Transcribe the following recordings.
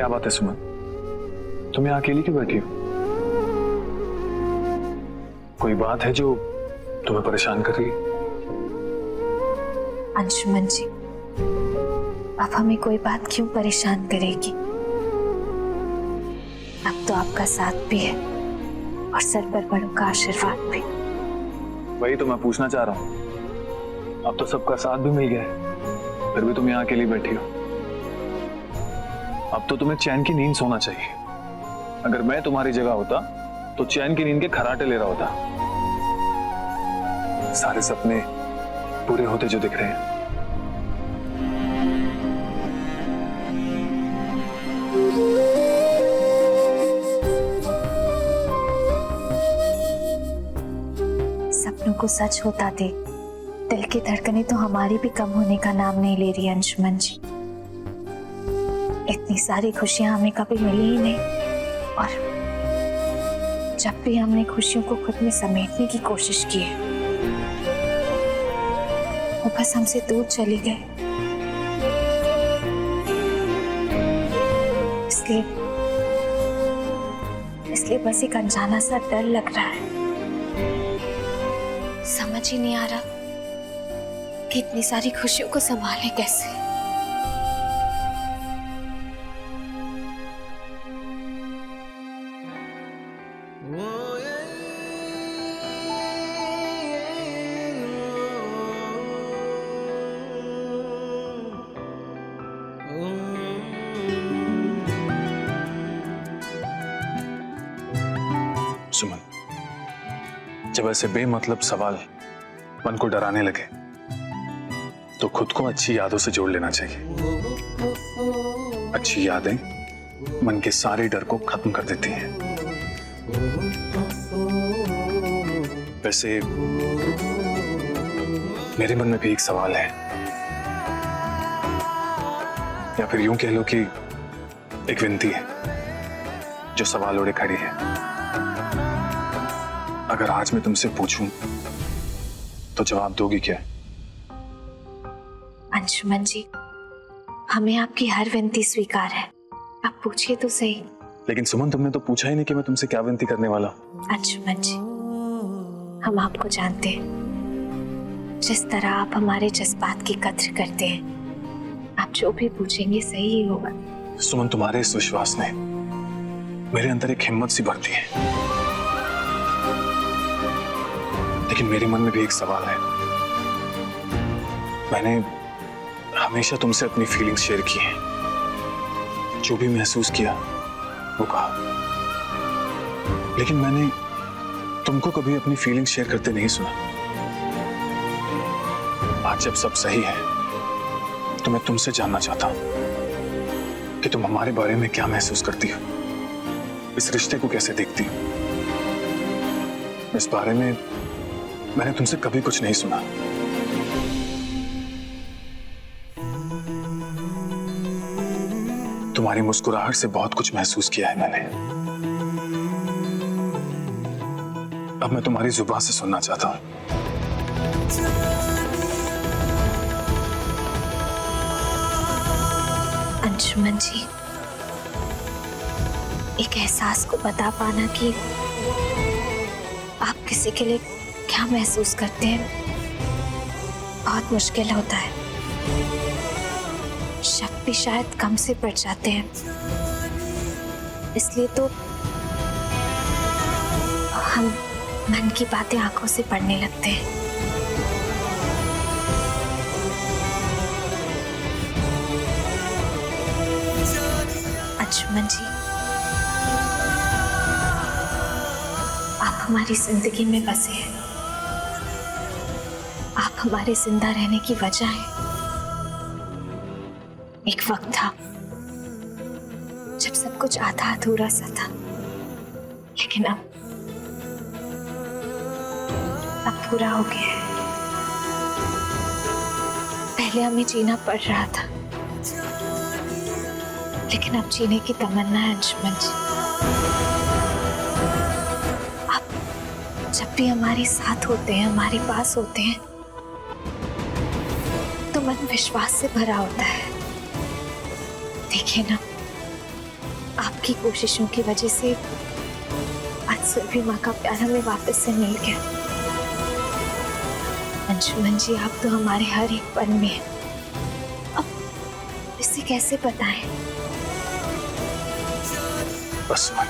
क्या बात है सुमन, तुम यहाँ अकेली क्यों बैठी हो? कोई बात है जो तुम्हें परेशान कर रही है? अंशुमन जी, अब हमें कोई बात क्यों परेशान करेगी? अब तो आपका साथ भी है और सर पर बड़ों का आशीर्वाद भी। वही तो मैं पूछना चाह रहा हूँ, अब तो सबका साथ भी मिल गया है, फिर भी तुम यहाँ अकेली बैठी हो। अब तो तुम्हें चैन की नींद सोना चाहिए। अगर मैं तुम्हारी जगह होता तो चैन की नींद के खर्राटे ले रहा होता। सारे सपने पूरे होते जो दिख रहे हैं। सपनों को सच होता देख दिल की धड़कनें तो हमारी भी कम होने का नाम नहीं ले रही अंशुमन जी। इतनी सारी खुशियां हमें कभी मिली ही नहीं, और जब भी हमने खुशियों को खुद में समेटने की कोशिश की है वो बस हमसे दूर चली गए। इसलिए बस एक अनजाना सा डर लग रहा है। समझ ही नहीं आ रहा कि इतनी सारी खुशियों को संभाले कैसे। सुमन, जब ऐसे बेमतलब सवाल मन को डराने लगे तो खुद को अच्छी यादों से जोड़ लेना चाहिए। अच्छी यादें मन के सारे डर को खत्म कर देती हैं। वैसे मेरे मन में भी एक सवाल है, या फिर यूं कह लो कि एक विनती है जो सवाल ओढ़े खड़ी है। अगर आज मैं तुमसे पूछूं तो जवाब दोगी क्या? अंशुमन जी, हमें आपकी हर विनती स्वीकार है, आप पूछिए तो सही। लेकिन सुमन, तुमने तो पूछा ही नहीं कि मैं तुमसे क्या विनती करने वाला। अंशुमन जी, हम आपको जानते हैं। जिस तरह आप हमारे जज्बात की कद्र करते हैं, आप जो भी पूछेंगे सही ही होगा। सुमन, तुम्हारे इस विश्वास ने मेरे अंदर एक हिम्मत सी भरती है। लेकिन मेरे मन में भी एक सवाल है। मैंने हमेशा तुमसे अपनी फीलिंग्स शेयर की हैं, जो भी महसूस किया वो कहा, लेकिन मैंने तुमको कभी अपनी फीलिंग्स शेयर करते नहीं सुना। आज जब सब सही है तो मैं तुमसे जानना चाहता हूं कि तुम हमारे बारे में क्या महसूस करती हो, इस रिश्ते को कैसे देखती हो। इस बारे में मैंने तुमसे कभी कुछ नहीं सुना। तुम्हारी मुस्कुराहट से बहुत कुछ महसूस किया है मैंने। अब मैं तुम्हारी जुबान से सुनना चाहता हूं। अंशुमन जी, एक एहसास को बता पाना कि आप किसी के लिए क्या महसूस करते हैं बहुत मुश्किल होता है। शब्द भी शायद कम से पड़ जाते हैं, इसलिए तो हम मन की बातें आंखों से पढ़ने लगते हैं। अंशुमन जी, आप हमारी जिंदगी में बसे हैं, आप हमारे जिंदा रहने की वजह है। एक वक्त था जब सब कुछ आधा अधूरा सा था, लेकिन अब पूरा हो गया है। पहले हमें जीना पड़ रहा था, लेकिन अब जीने की तमन्ना है अंशुमन जी। आप जब भी हमारे साथ होते हैं, हमारे पास होते हैं, तो मन विश्वास से भरा होता है। देखिए ना, आपकी कोशिशों की वजह से आज सुरभि माँ का प्यार हमें वापस से मिल गया। अंशुमन जी, आप तो हमारे हर एक पल में हैं। अब इसे कैसे बताएं? बस सुमन,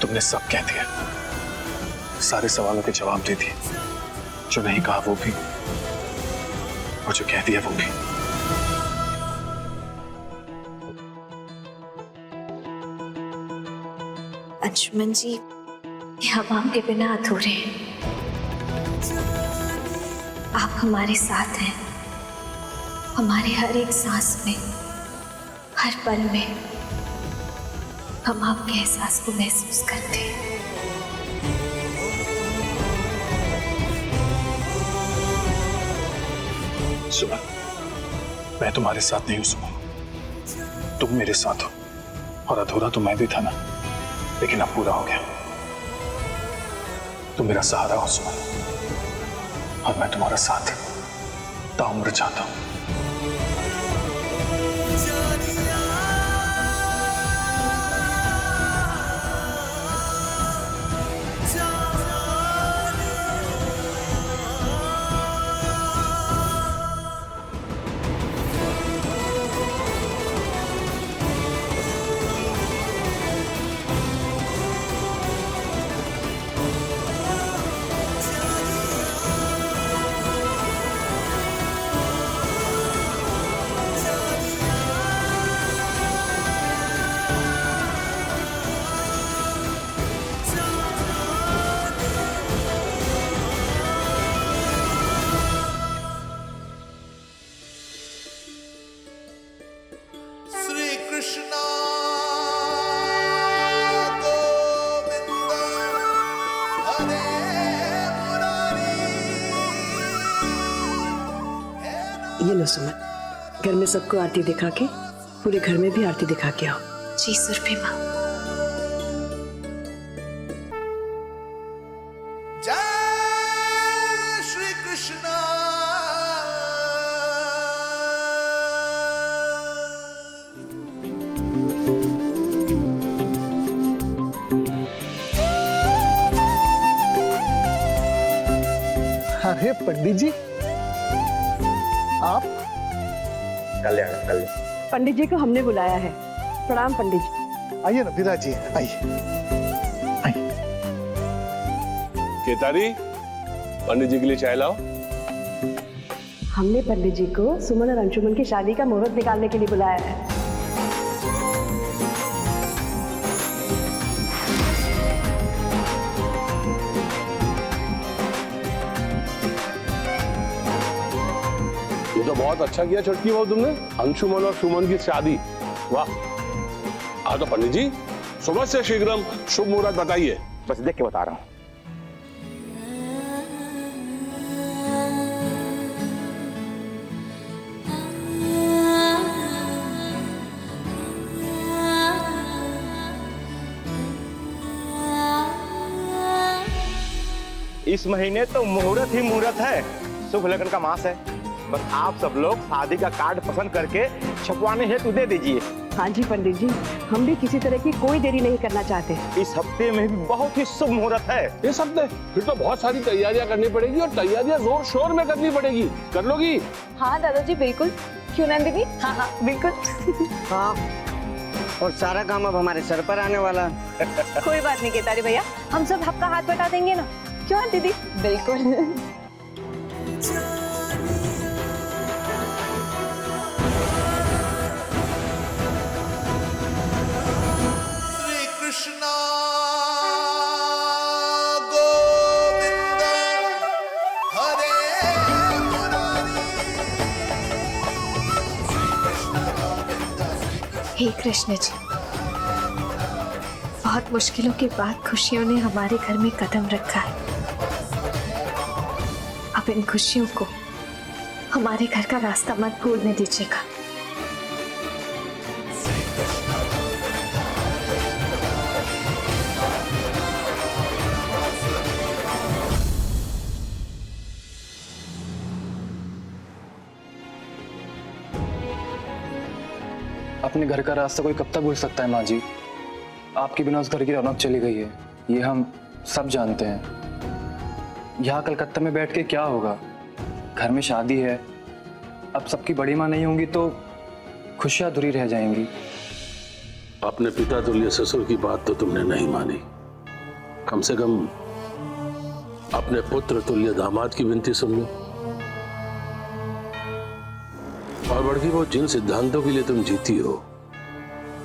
तुमने सब कह दिया, सारे सवालों के जवाब दे दिए। जो नहीं कहा वो भी, और जो कह दिया वो भी। अंशुमन जी, हम आपके बिना अधूरे हैं। आप हमारे साथ हैं, हमारे हर एक सांस में, हर पल में। हम आपके एहसास को महसूस करते हैं। सुमन, मैं तुम्हारे साथ नहीं हूं सुमन, तुम मेरे साथ हो। और अधूरा तो मैं भी था ना, लेकिन अब पूरा हो गया। तुम मेरा सहारा हो सुमन, और मैं तुम्हारा साथ ताउम्र चाहता हूं। ये लो सुमन, घर में सबको आरती दिखा के पूरे घर में भी आरती दिखा के आओ। जी सुरभि माँ। जय श्री कृष्ण। अरे पंडित जी, आप? कल्याण पंडित जी को हमने बुलाया है। प्रणाम पंडित जी। आइए ना विराज जी, आइए आइए। केतारी, पंडित जी के लिए चाय लाओ। हमने पंडित जी को सुमन और अंशुमन की शादी का मुहूर्त निकालने के लिए बुलाया है। ये तो बहुत अच्छा किया छोटकी बहू तुमने, अंशुमन और सुमन की शादी। वाह। हाँ तो पंडित जी, सुबह से शीघ्रम शुभ मुहूर्त बताइए। बस देख के बता रहा हूँ। इस महीने तो मुहूर्त ही मुहूर्त है, शुभ लगन का मास है। बस आप सब लोग शादी का कार्ड पसंद करके छपवाने हेतु दे दीजिए। हाँ जी पंडित जी, हम भी किसी तरह की कोई देरी नहीं करना चाहते। इस हफ्ते में भी बहुत ही शुभ मुहूर्त है। इस हफ्ते फिर तो बहुत सारी तैयारियां करनी पड़ेगी, और तैयारियां जोर शोर में करनी पड़ेगी। कर लोगी? हाँ दादाजी बिल्कुल। क्यों नंदिनी? हाँ हाँ बिल्कुल। हाँ, और सारा काम अब हमारे सर पर आने वाला। कोई बात नहीं केतारी भैया, हम सब आपका हाथ बटा देंगे ना। क्यों दीदी? बिल्कुल। श्री कृष्ण गोविंद हरे मुरारी। हे कृष्ण जी, बहुत मुश्किलों के बाद खुशियों ने हमारे घर में कदम रखा है। अब इन खुशियों को हमारे घर का रास्ता मत भूलने दीजिएगा। अपने घर का रास्ता कोई कब तक भूल सकता है माँ जी। आपके बिना उस घर की रौनक चली गई है, ये हम सब जानते हैं। यहाँ कलकत्ता में बैठ के क्या होगा? घर में शादी है, अब सबकी बड़ी माँ नहीं होंगी तो खुशियाँ अधूरी रह जाएंगी। अपने पिता तुल्य ससुर की बात तो तुमने नहीं मानी, कम से कम अपने पुत्र तुल्य दामाद की विनती सुन लो। और बड़की वो जिन सिद्धांतों के लिए तुम जीती हो,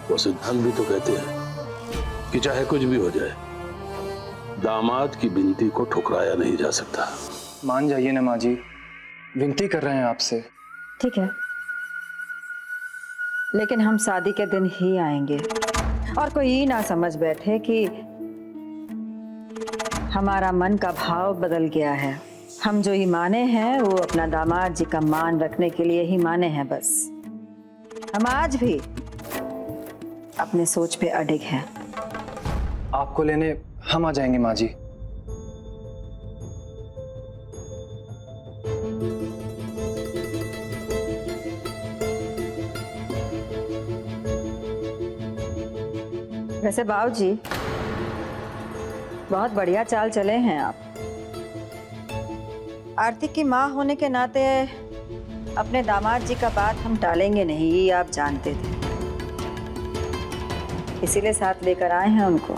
वो सिद्धांत भी तो कहते हैं कि चाहे कुछ भी हो जाए, दामाद की विनती को ठुकराया नहीं जा सकता। मान जाइए ना माँ जी, विनती कर रहे हैं आपसे। ठीक है, लेकिन हम शादी के दिन ही आएंगे और कोई ये ना समझ बैठे कि हमारा मन का भाव बदल गया है। हम जो ही माने हैं वो अपना दामाद जी का मान रखने के लिए ही माने हैं बस। हम आज भी अपने सोच पे अडिग हैं। आपको लेने हम आ जाएंगे माँ जी। वैसे बाबूजी बहुत बढ़िया चाल चले हैं आप। आरती की माँ होने के नाते अपने दामाद जी का बात हम टालेंगे नहीं, ये आप जानते थे, इसीलिए साथ लेकर आए हैं उनको।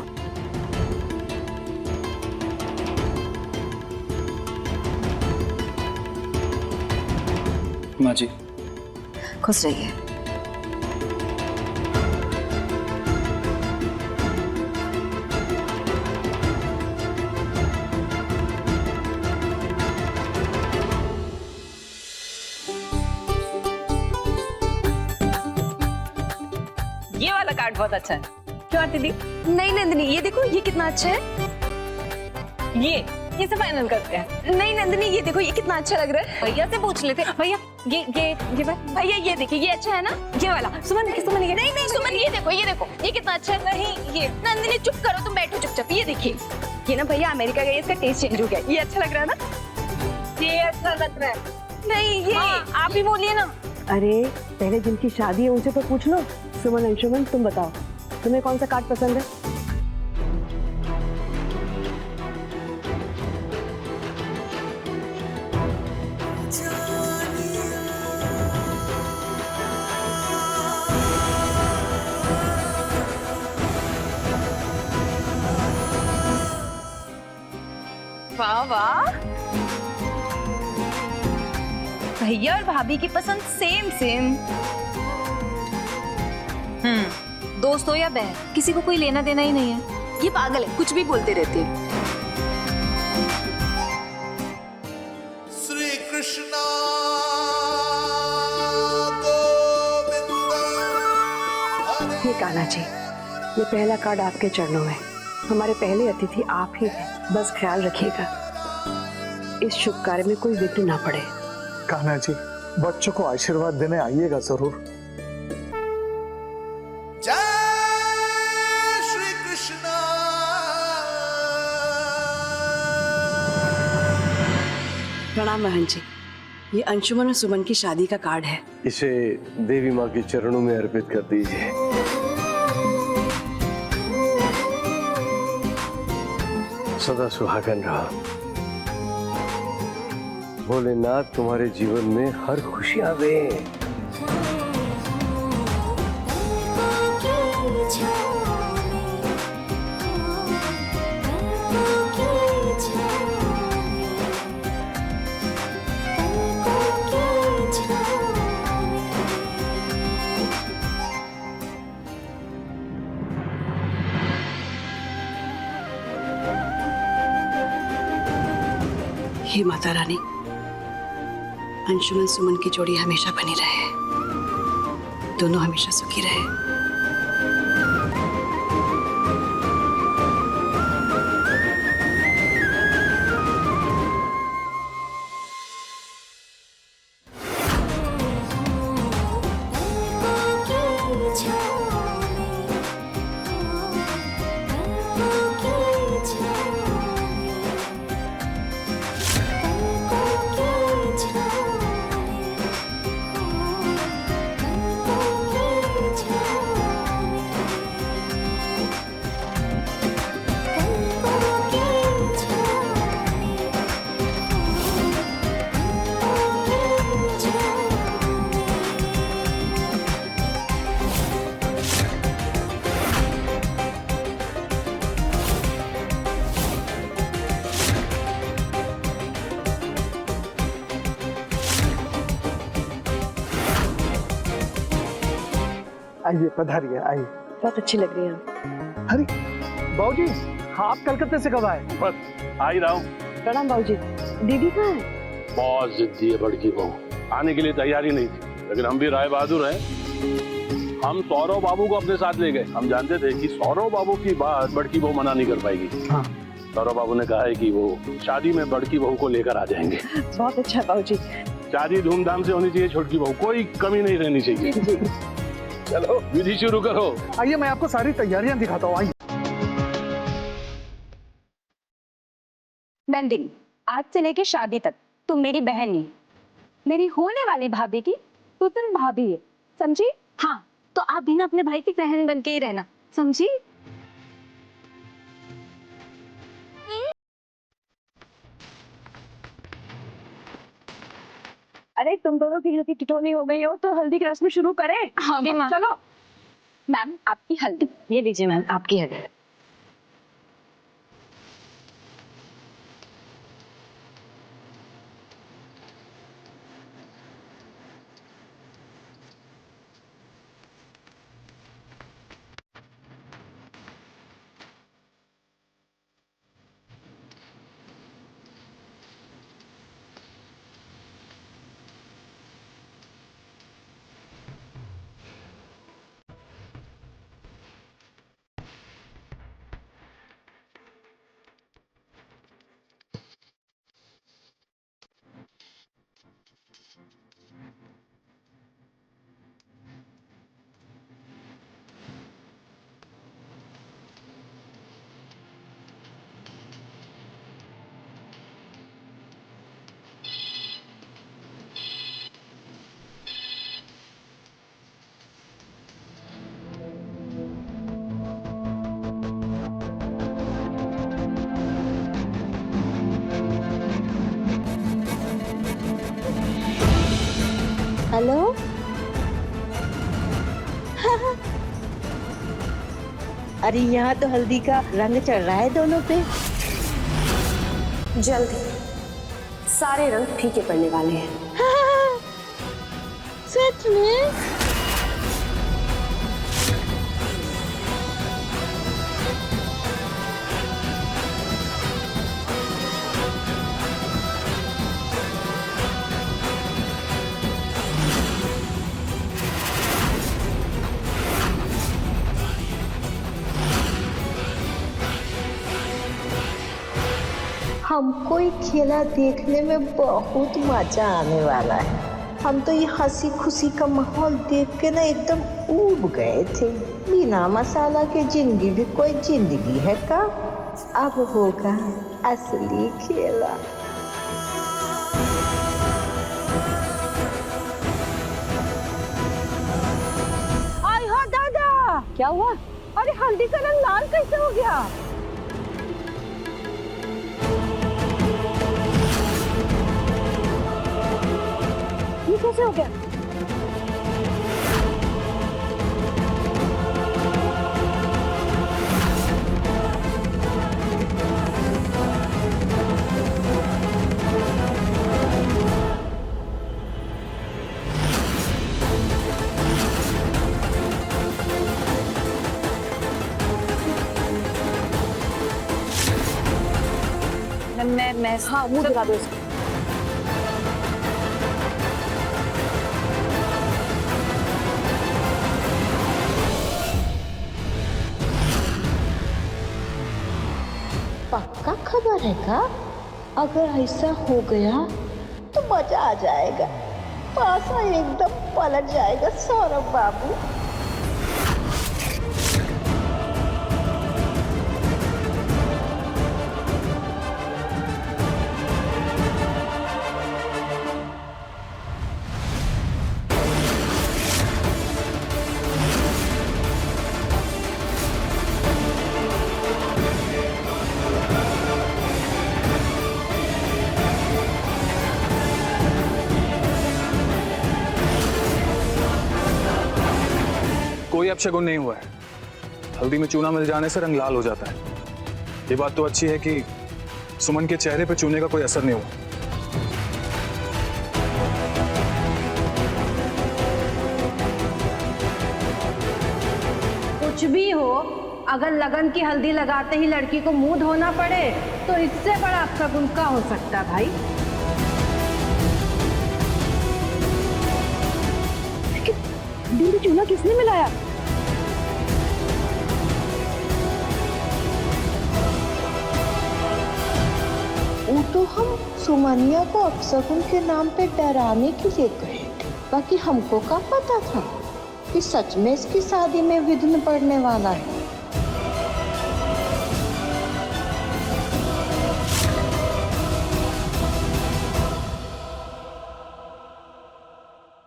माँ जी खुश रहिए। ये वाला कार्ड बहुत अच्छा है, क्यों आरती दी? नहीं नंदिनी, ये देखो ये कितना अच्छा है। ये से फाइनल करते हैं। नहीं नंदिनी, ये देखो ये कितना अच्छा लग रहा है। भैया से पूछ लेते। भैया ये भैया ये देखिए, ये अच्छा है ना? ये वाला सुमन ये नहीं सुमन, ये देखो ये कितना अच्छा है। नहीं ये नंदिनी चुप करो, तुम बैठो चुपचाप। ये देखिए, ये ना भैया अमेरिका गए, इसका टेस्ट चेंज हो गया। ये अच्छा लग रहा है ना? ये अच्छा लग रहा है। नहीं ये आप ही बोलिए ना। अरे पहले जिनकी शादी है उनसे तो पूछ लो। सुमन अंशुमन तुम बताओ, तुम्हें कौन सा कार्ड पसंद है? वाह वाह, भैया और भाभी की पसंद सेम। दोस्त हो या बहन, किसी को कोई लेना देना ही नहीं है। ये पागल है, कुछ भी बोलते रहते हैं। श्री कृष्णा गोविंद हरे। ये कान्हा जी, ये पहला कार्ड आपके चरणों में। हमारे पहले अतिथि आप ही हैं, बस ख्याल रखिएगा इस शुभ कार्य में कोई विघ्न ना पड़े। कान्हा जी, बच्चों को आशीर्वाद देने आइएगा जरूर। जय श्री कृष्ण। प्रणाम बहन जी, ये अंशुमन और सुमन की शादी का कार्ड है। इसे देवी माँ के चरणों में अर्पित कर दीजिए। सदा सुहागन रहो। भोलेनाथ तुम्हारे जीवन में हर खुशियां दे। हे माता रानी, अंशुमन सुमन की जोड़ी हमेशा बनी रहे, दोनों हमेशा सुखी रहे। छाले आइए पधारिए आइए। बहुत अच्छी लग रही है। अरे बाबूजी, आप कलकत्ते से कब आए? बस आ ही रहा हूँ। प्रणाम बाबूजी। दीदी कहाँ है? बहुत जिद्दी है बड़की बहू, आने के लिए तैयारी नहीं थी, लेकिन हम भी राय बहादुर हैं। हम सौरव बाबू को अपने साथ ले गए। हम जानते थे कि सौरव बाबू की बात बड़की बहू मना नहीं कर पाएगी। हाँ। सौरव बाबू ने कहा है कि वो शादी में बड़की बहू को लेकर आ जाएंगे। बहुत अच्छा बाबूजी। शादी धूमधाम से होनी चाहिए, छोटकी बहू कोई कमी नहीं रहनी चाहिए। चलो विधि शुरू करो। आइए मैं आपको सारी तैयारियां दिखाता हूँ। आइए। बैंडिंग आज से लेके शादी तक तुम मेरी बहन नहीं, मेरी होने वाली भाभी की तो तुम भाभी है, समझी? हाँ, तो आप भी ना अपने भाई की बहन बन के ही रहना, समझी? अरे तुम दोनों की हल्दी टिटोनी हो गई हो तो हल्दी की रस्म शुरू करें। हाँ चलो। मैम आपकी हल्दी। ये लीजिए मैम, आपकी है। हेलो। अरे यहाँ तो हल्दी का रंग चढ़ रहा है दोनों पे। जल्दी सारे रंग फीके पड़ने वाले हैं। सच में? हमको ये खेला देखने में बहुत मजा आने वाला है। हम तो ये हंसी खुशी का माहौल देख के ना एकदम ऊब गए थे। बिना मसाला के जिंदगी भी कोई जिंदगी है का? अब होगा असली खेला। आई हो दादा, क्या हुआ? अरे हल्दी का रंग लाल कैसे हो गया? ये कैसे हो गया? मैं हाँ, मुंह दिखा दो इसको। पक्का खबर है का? अगर ऐसा हो गया तो मजा आ जाएगा। पासा एकदम पलट जाएगा सौरभ बाबू। कोई अपशगुन नहीं हुआ है। हल्दी में चूना मिल जाने से रंग लाल हो जाता है। ये बात तो अच्छी है कि सुमन के चेहरे पर चूने का कोई असर नहीं हुआ। हो, अगर लगन की हल्दी लगाते ही लड़की को मुंह धोना पड़े तो इससे बड़ा अपशगुन क्या हो सकता है भाई। लेकिन दीदी चूल्हा किसने मिलाया? वो तो हम सुमनिया को अपशगुन के नाम पे डराने के लिए गए थे, बाकी हमको क्या पता था कि सच में इसकी शादी में विघ्न पड़ने वाला है।